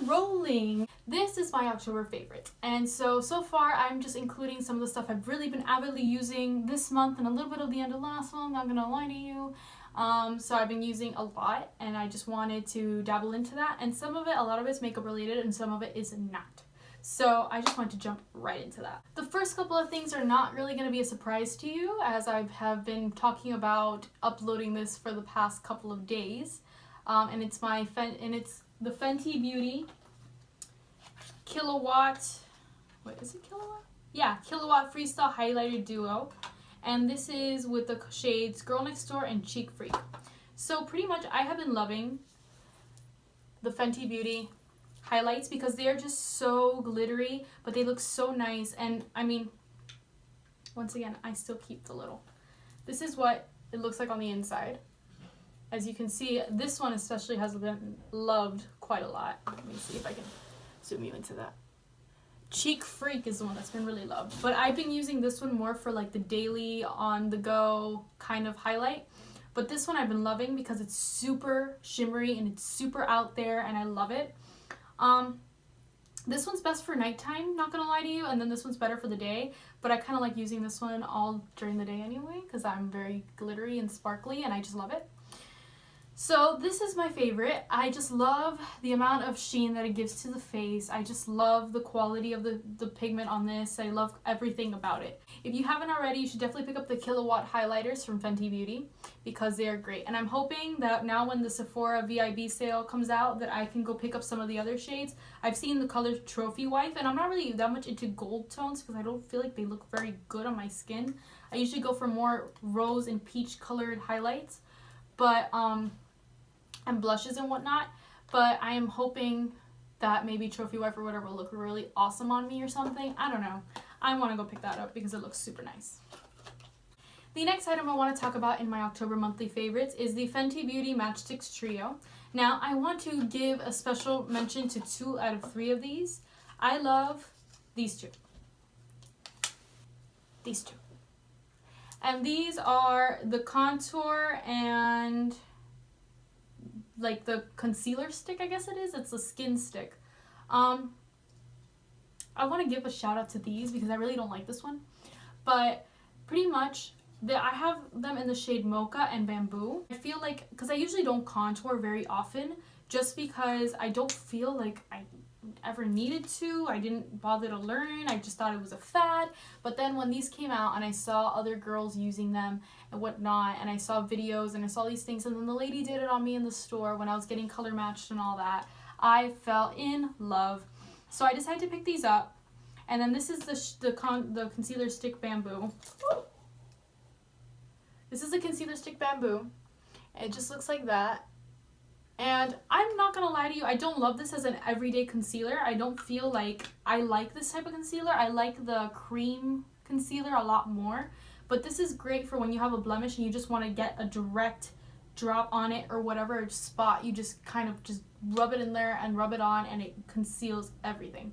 rolling. This is my October favorite, and so far I'm just including some of the stuff I've really been avidly using this month and a little bit of the end of last month, not gonna lie to you. So I've been using a lot, and I just wanted to dabble into that, and some of it, a lot of it's makeup related and some of it is not. So I just want to jump right into that. The first couple of things are not really going to be a surprise to you, as I have been talking about uploading this for the past couple of days. And it's the Fenty Beauty Kilowatt, what is it, Kilowatt? Yeah, Kilowatt Freestyle Highlighter Duo. And this is with the shades Girl Next Door and Cheek Freak. So pretty much I have been loving the Fenty Beauty highlights because they are just so glittery, but they look so nice. And I mean, once again, I still keep the little. This is what it looks like on the inside. As you can see, this one especially has been loved quite a lot. Let me see if I can zoom you into that. Cheek Freak is the one that's been really loved, but I've been using this one more for like the daily on the go kind of highlight. But this one I've been loving because it's super shimmery and it's super out there, and I love it. This one's best for nighttime, not gonna lie to you, and then this one's better for the day, but I kind of like using this one all during the day anyway because I'm very glittery and sparkly and I just love it. So this is my favorite. I just love the amount of sheen that it gives to the face. I just love the quality of the pigment on this. I love everything about it. If you haven't already, you should definitely pick up the Kilowatt highlighters from Fenty Beauty because they are great. And I'm hoping that now when the Sephora VIB sale comes out that I can go pick up some of the other shades. I've seen the color Trophy Wife, and I'm not really that much into gold tones because I don't feel like they look very good on my skin. I usually go for more rose and peach colored highlights, but and blushes and whatnot, but I am hoping that maybe Trophy Wife or whatever will look really awesome on me or something. I don't know. I want to go pick that up because it looks super nice. The next item I want to talk about in my October monthly favorites is the Fenty Beauty Matchsticks Trio. Now, I want to give a special mention to 2 out of 3 of these. I love these two. These two. And these are the contour and like the concealer stick, I guess it is. It's a skin stick. I want to give a shout out to these because I really don't like this one. But pretty much, I have them in the shade Mocha and Bamboo. I feel like, because I usually don't contour very often, just because I don't feel like I ever needed to. I didn't bother to learn. I just thought it was a fad. But then when these came out and I saw other girls using them and whatnot, and I saw videos and I saw these things, and then the lady did it on me in the store when I was getting color matched and all that, I fell in love. So I decided to pick these up. And then this is the concealer stick Bamboo. This is the concealer stick Bamboo. It just looks like that. And I'm not gonna lie to you, I don't love this as an everyday concealer. I don't feel like I like this type of concealer. I like the cream concealer a lot more. But this is great for when you have a blemish and you just want to get a direct drop on it or whatever spot. You just kind of just rub it in there and rub it on, and it conceals everything.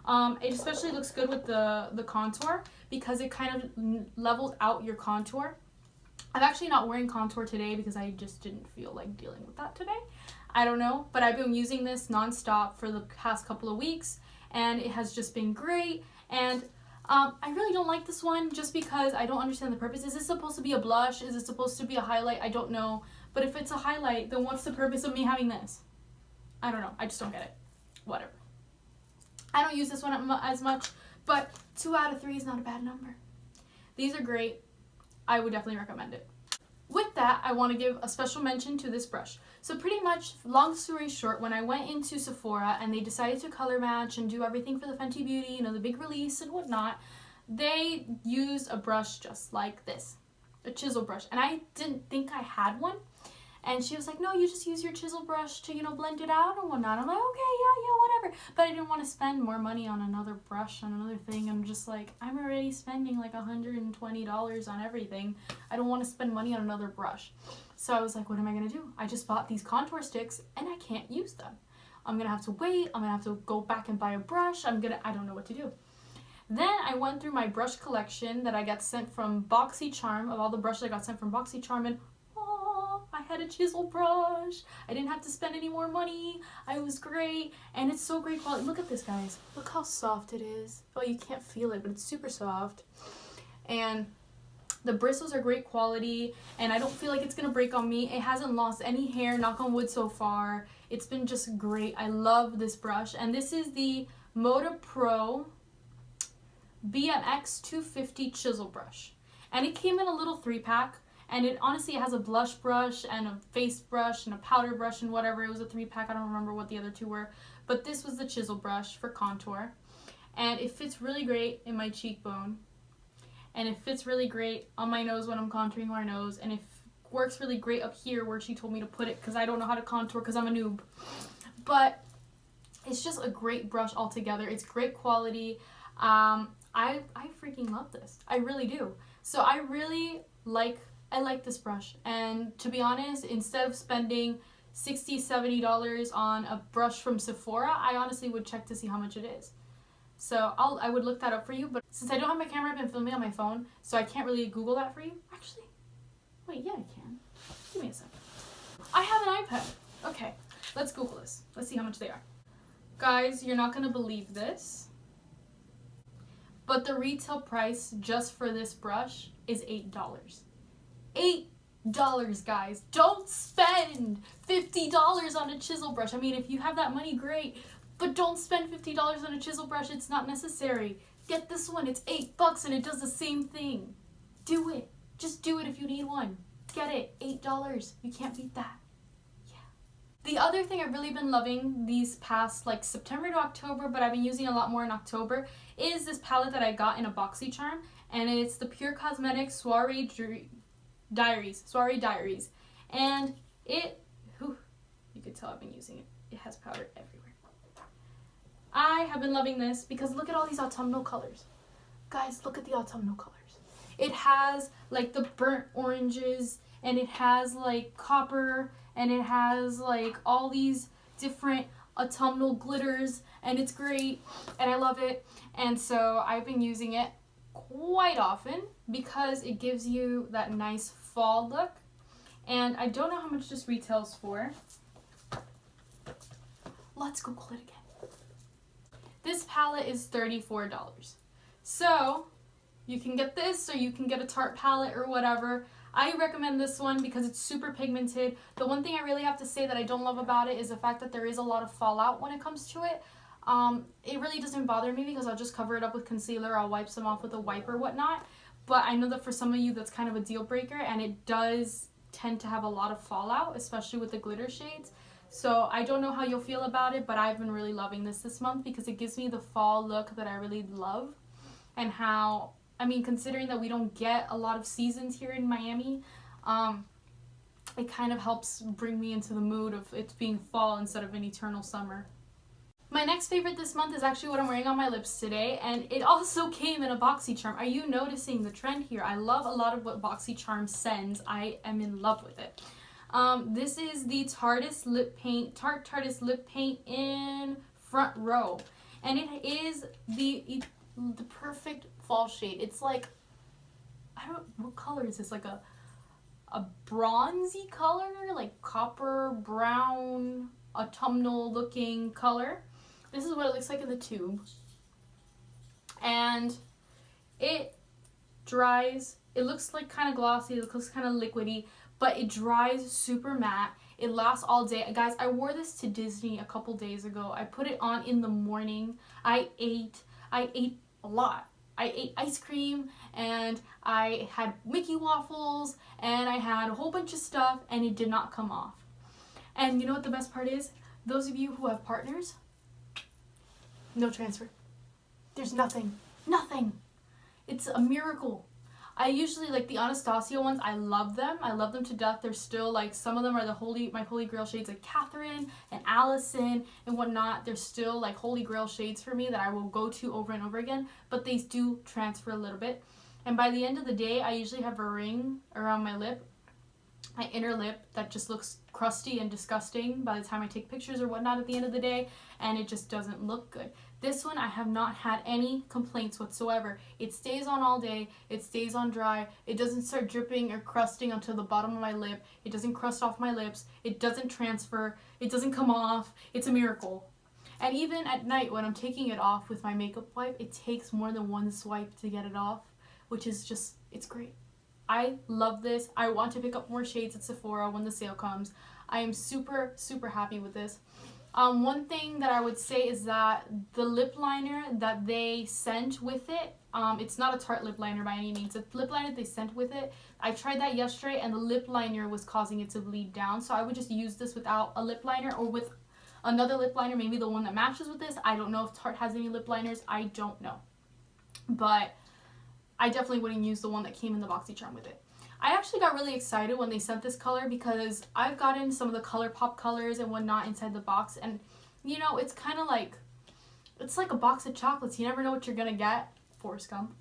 It especially looks good with the contour because it kind of levels out your contour. I'm actually not wearing contour today because I just didn't feel like dealing with that today. I don't know, but I've been using this non-stop for the past couple of weeks, and it has just been great. And I really don't like this one just because I don't understand the purpose. Is this supposed to be a blush? Is it supposed to be a highlight? I don't know. But if it's a highlight, then what's the purpose of me having this? I don't know. I just don't get it. Whatever. I don't use this one as much, but 2 out of 3 is not a bad number. These are great. I would definitely recommend it. With that, I want to give a special mention to this brush. So pretty much, long story short, when I went into Sephora and they decided to color match and do everything for the Fenty Beauty, you know, the big release and whatnot, they used a brush just like this, a chisel brush. And I didn't think I had one. And she was like, no, you just use your chisel brush to, you know, blend it out and whatnot. I'm like, okay, yeah, whatever. But I didn't want to spend more money on another brush, on another thing. I'm just like, I'm already spending like $120 on everything. I don't want to spend money on another brush. So I was like, what am I going to do? I just bought these contour sticks and I can't use them. I'm going to have to wait. I'm going to have to go back and buy a brush. I don't know what to do. Then I went through my brush collection that I got sent from BoxyCharm, of all the brushes I got sent from BoxyCharm, and I had a chisel brush. I didn't have to spend any more money. I was great. And it's so great quality. Look at this, guys. Look how soft it is. Oh, you can't feel it, but it's super soft. And the bristles are great quality, and I don't feel like it's gonna break on me. It hasn't lost any hair, knock on wood, so far. It's been just great. I love this brush. And this is the Moda Pro BMX 250 chisel brush. And it came in a little 3-pack. And it honestly has a blush brush and a face brush and a powder brush and whatever. It was a 3-pack. I don't remember what the other two were. But this was the chisel brush for contour. And it fits really great in my cheekbone. And it fits really great on my nose when I'm contouring my nose. And it works really great up here where she told me to put it because I don't know how to contour because I'm a noob. But it's just a great brush altogether. It's great quality. I freaking love this. I really do. So I really like this brush. And to be honest, instead of spending $60, $70 on a brush from Sephora, I honestly would check to see how much it is. So I would look that up for you, but since I don't have my camera, I've been filming on my phone, so I can't really Google that for you. Actually, wait, yeah, I can. Give me a second. I have an iPad. Okay, let's Google this. Let's see how much they are. Guys, you're not gonna believe this, but the retail price just for this brush is $8. $8, guys. Don't spend $50 on a chisel brush. I mean, if you have that money, great. But don't spend $50 on a chisel brush. It's not necessary. Get this one. It's $8 and it does the same thing. Do it. Just do it if you need one. Get it. $8. You can't beat that. Yeah. The other thing I've really been loving these past like September to October, but I've been using a lot more in October, is this palette that I got in a BoxyCharm. And it's the PUR Cosmetics Soiree Diaries. And it, you could tell I've been using it. It has powder everywhere. I have been loving this because look at all these autumnal colors. Guys, look at the autumnal colors. It has like the burnt oranges, and it has like copper, and it has like all these different autumnal glitters, and it's great, and I love it. And so I've been using it quite often because it gives you that nice fall look. And I don't know how much this retails for. Let's Google it again. This palette is $34. So you can get this, or you can get a Tarte palette or whatever. I recommend this one because it's super pigmented. The one thing I really have to say that I don't love about it is the fact that there is a lot of fallout when it comes to it. It really doesn't bother me because I'll just cover it up with concealer. I'll wipe some off with a wipe or whatnot. But I know that for some of you that's kind of a deal breaker, and it does tend to have a lot of fallout, especially with the glitter shades. So I don't know how you'll feel about it, but I've been really loving this month because it gives me the fall look that I really love. And how, I mean, considering that we don't get a lot of seasons here in Miami, it kind of helps bring me into the mood of it being fall instead of an eternal summer. My next favorite this month is actually what I'm wearing on my lips today, and it also came in a BoxyCharm. Are you noticing the trend here? I love a lot of what BoxyCharm sends. I am in love with it. This is the Tarte lip paint in Front Row, and it is the perfect fall shade. It's like, what color is this? Like a bronzy color, like copper brown autumnal looking color. This is what it looks like in the tube, and it dries. It looks like kind of glossy. It looks kind of liquidy, but it dries super matte. It lasts all day. Guys, I wore this to Disney a couple days ago. I put it on in the morning. I ate a lot. I ate ice cream, and I had Mickey waffles, and I had a whole bunch of stuff, and it did not come off. And you know what the best part is? Those of you who have partners, no transfer. There's nothing. Nothing. It's a miracle. I usually like the Anastasia ones. I love them. I love them to death. They're still like, some of them are my holy grail shades, like Catherine and Allison and whatnot. They're still like holy grail shades for me that I will go to over and over again, but they do transfer a little bit. And by the end of the day, I usually have a ring around my lip. my inner lip that just looks crusty and disgusting by the time I take pictures or whatnot at the end of the day, and it just doesn't look good. This one, I have not had any complaints whatsoever. It stays on all day, it stays on dry, it doesn't start dripping or crusting onto the bottom of my lip, it doesn't crust off my lips, it doesn't transfer, it doesn't come off. It's a miracle. And even at night when I'm taking it off with my makeup wipe, it takes more than one swipe to get it off, which is just, it's great. I love this. I want to pick up more shades at Sephora when the sale comes. I am super, super happy with this. One thing that I would say is that the lip liner that they sent with it, it's not a Tarte lip liner by any means. It's the lip liner they sent with it. I tried that yesterday and the lip liner was causing it to bleed down. So I would just use this without a lip liner or with another lip liner, maybe the one that matches with this. I don't know if Tarte has any lip liners. I don't know. But I definitely wouldn't use the one that came in the BoxyCharm with it. I actually got really excited when they sent this color because I've gotten some of the ColourPop colors and whatnot inside the box, and you know, it's kind of like, it's like a box of chocolates. You never know what you're gonna get. Forrest Gump.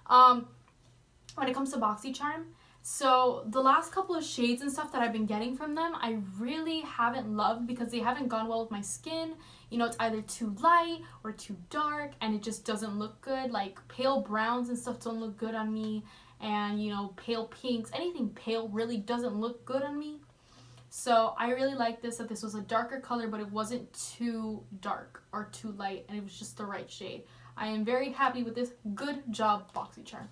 When it comes to BoxyCharm. So the last couple of shades and stuff that I've been getting from them, I really haven't loved because they haven't gone well with my skin. You know, it's either too light or too dark and it just doesn't look good. Like pale browns and stuff don't look good on me. And, you know, pale pinks, anything pale really doesn't look good on me. So I really like this, that this was a darker color, but it wasn't too dark or too light, and it was just the right shade. I am very happy with this. Good job, BoxyCharm.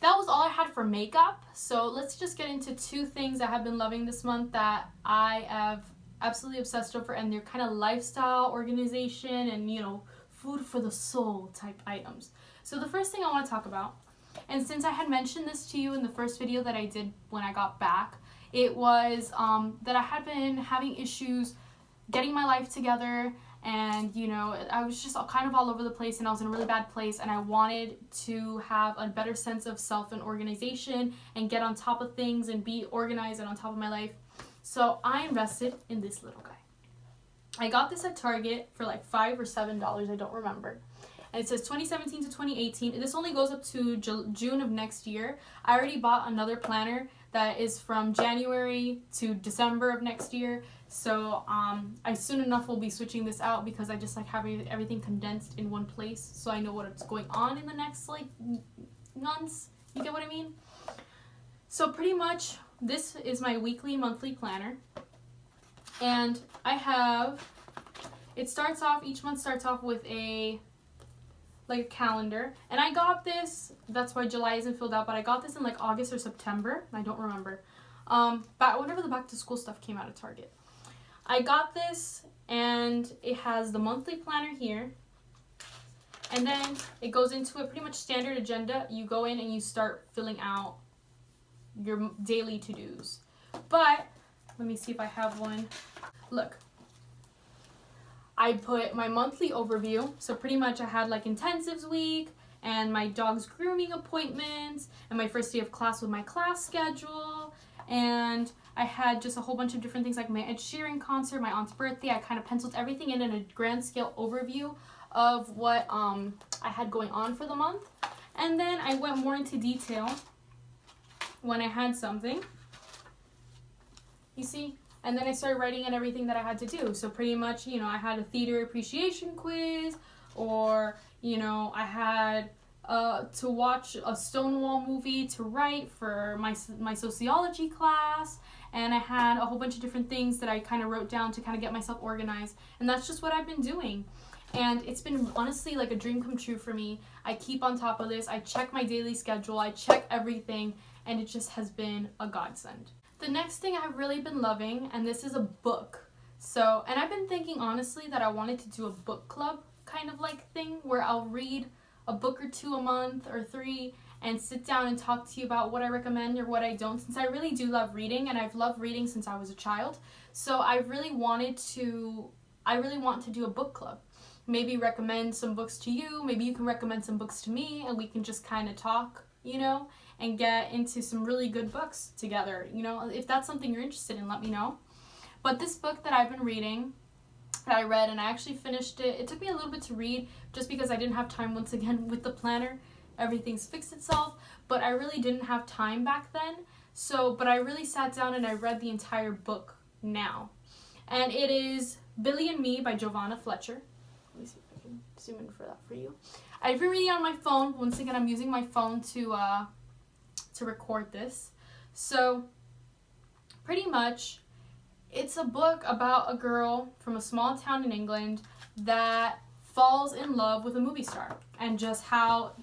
That was all I had for makeup. So let's just get into two things I have been loving this month that I have absolutely obsessed over, and they're kind of lifestyle, organization, and, you know, food for the soul type items. So the first thing I want to talk about, and since I had mentioned this to you in the first video that I did when I got back, it was that I had been having issues getting my life together, and you know, I was just kind of all over the place and I was in a really bad place, and I wanted to have a better sense of self and organization and get on top of things and be organized and on top of my life. So I invested in this little guy. I got this at Target for like $5 or $7, I don't remember. And it says 2017 to 2018. This only goes up to June of next year. I already bought another planner that is from January to December of next year. So I soon enough will be switching this out because I just like having everything condensed in one place, so I know what's going on in the next like months. You get what I mean? So pretty much this is my weekly, monthly planner. And I have, it starts off, each month starts off with a calendar, and I got this, that's why July isn't filled out, but I got this in like August or September, I don't remember, but whenever the back to school stuff came out of Target. I got this, and it has the monthly planner here, and then it goes into a pretty much standard agenda. You go in and you start filling out your daily to-dos. But let me see if I have one. Look, I put my monthly overview, so pretty much I had like intensives week and my dog's grooming appointments and my first day of class with my class schedule, and I had just a whole bunch of different things like my Ed Sheeran concert, my aunt's birthday. I kind of penciled everything in a grand scale overview of what I had going on for the month, and then I went more into detail when I had something, you see. And then I started writing in everything that I had to do. So pretty much, you know, I had a theater appreciation quiz, or, you know, I had to watch a Stonewall movie to write for my sociology class. And I had a whole bunch of different things that I kind of wrote down to kind of get myself organized. And that's just what I've been doing. And it's been honestly like a dream come true for me. I keep on top of this. I check my daily schedule. I check everything. And it just has been a godsend. The next thing I've really been loving, and this is a book. So, and I've been thinking honestly that I wanted to do a book club kind of like thing where I'll read a book or two a month or 3 and sit down and talk to you about what I recommend or what I don't, since I really do love reading, and I've loved reading since I was a child. So I really want to do a book club. Maybe recommend some books to you, maybe you can recommend some books to me, and we can just kind of talk, you know, and get into some really good books together. You know, if that's something you're interested in, let me know. But this book that I've been reading, that I read, and I actually finished it. It took me a little bit to read just because I didn't have time once again with the planner. Everything's fixed itself, but I really didn't have time back then. So, but I really sat down and I read the entire book now. And it is Billy and Me by Giovanna Fletcher. Let me see if I can zoom in for that for you. I've been reading on my phone. Once again, I'm using my phone to record this. So, pretty much, it's a book about a girl from a small town in England that falls in love with a movie star, and just how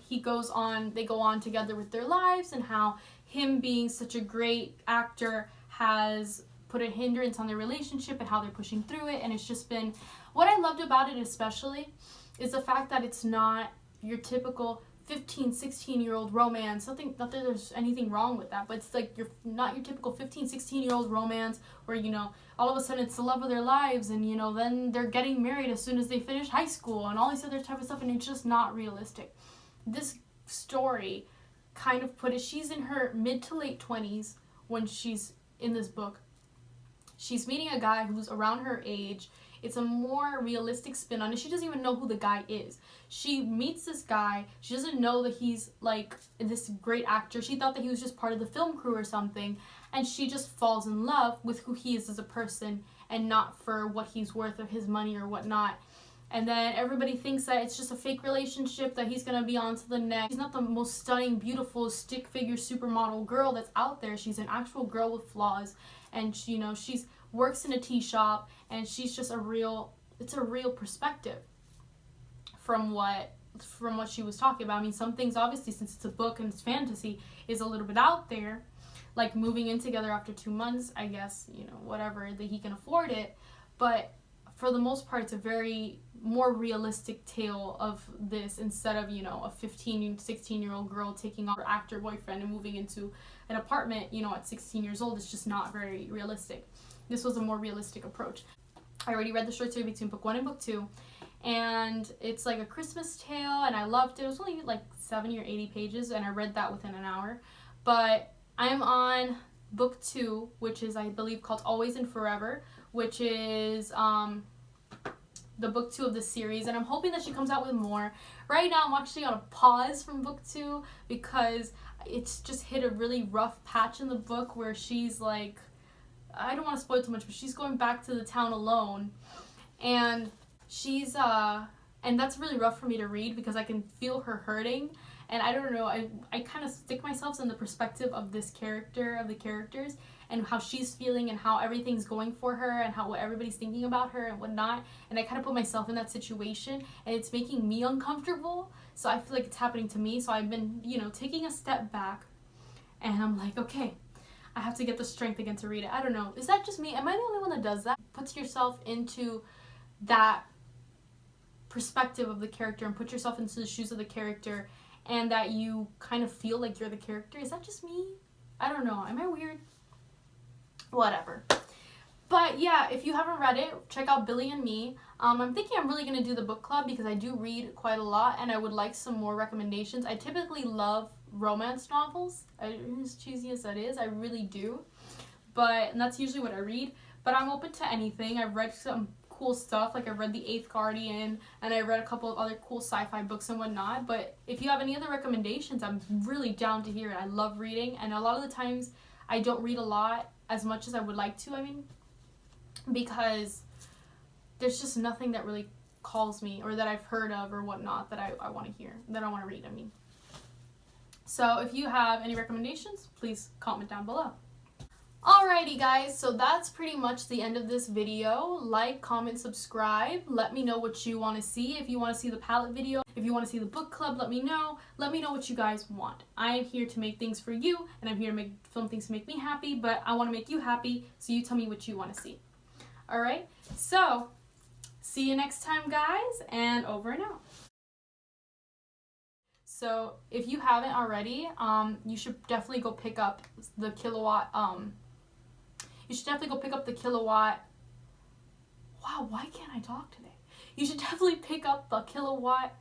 they go on together with their lives, and how him being such a great actor has put a hindrance on their relationship and how they're pushing through it. And it's just been, what I loved about it especially is the fact that it's not your typical 15, 16-year-old romance. Not that there's anything wrong with that, but it's like not your typical 15, 16-year-old romance where, you know, all of a sudden it's the love of their lives, and, you know, then they're getting married as soon as they finish high school and all this other type of stuff, and it's just not realistic. This story kind of she's in her mid to late 20s when she's in this book. She's meeting a guy who's around her age. It's a more realistic spin on it. She doesn't even know who the guy is. She meets this guy. She doesn't know that he's like this great actor. She thought that he was just part of the film crew or something. And she just falls in love with who he is as a person, and not for what he's worth or his money or whatnot. And then everybody thinks that it's just a fake relationship, that he's going to be on to the next. She's not the most stunning, beautiful, stick figure supermodel girl that's out there. She's an actual girl with flaws. And, you know, she's works in a tea shop, and she's just it's a real perspective from what she was talking about. I mean, some things, obviously, since it's a book and it's fantasy, is a little bit out there, like moving in together after 2 months, I guess, you know, whatever, that he can afford it. But for the most part, it's a very more realistic tale of this, instead of, you know, a 15, 16-year-old girl taking on her actor boyfriend and moving into an apartment, you know, at 16 years old. It's just not very realistic. This was a more realistic approach. I already read the short story between book 1 and book 2, and it's like a Christmas tale, and I loved it. It was only like 70 or 80 pages, and I read that within an hour. But I'm on book 2, which is, I believe, called Always and Forever, which is the book 2 of the series, and I'm hoping that she comes out with more. Right now, I'm actually on a pause from book 2 because it's just hit a really rough patch in the book where she's like, I don't want to spoil too much, but she's going back to the town alone, and she's and that's really rough for me to read because I can feel her hurting. And I don't know, I kind of stick myself in the perspective of this character, of the characters, and how she's feeling and how everything's going for her and how what everybody's thinking about her and whatnot. And I kind of put myself in that situation, and it's making me uncomfortable. So I feel like it's happening to me. So I've been, you know, taking a step back, and I'm like, okay, I have to get the strength again to read it. I don't know. Is that just me? Am I the only one that does that? Puts yourself into that perspective of the character and put yourself into the shoes of the character, and that you kind of feel like you're the character. Is that just me? I don't know. Am I weird? Whatever. But yeah, if you haven't read it, check out Billy and Me. I'm thinking I'm really going to do the book club because I do read quite a lot, and I would like some more recommendations. I typically love romance novels. As cheesy as that is, I really do. And that's usually what I read. But I'm open to anything. I've read some cool stuff, like I read The Eighth Guardian, and I read a couple of other cool sci-fi books and whatnot. But if you have any other recommendations, I'm really down to hear it. I love reading, and a lot of the times I don't read a lot as much as I would like to, I mean, because there's just nothing that really calls me, or that I've heard of or whatnot, that I want to hear, that I want to read, I mean. So if you have any recommendations, please comment down below. Alrighty guys, so that's pretty much the end of this video. Like, comment, subscribe. Let me know what you want to see. If you want to see the palette video, if you want to see the book club, let me know. Let me know what you guys want. I am here to make things for you, and I'm here to film things to make me happy, but I want to make you happy, so you tell me what you want to see. Alright, so see you next time guys, and over and out. So if you haven't already, you should definitely go pick up the Killawatt, wow, why can't I talk today? You should definitely pick up the Killawatt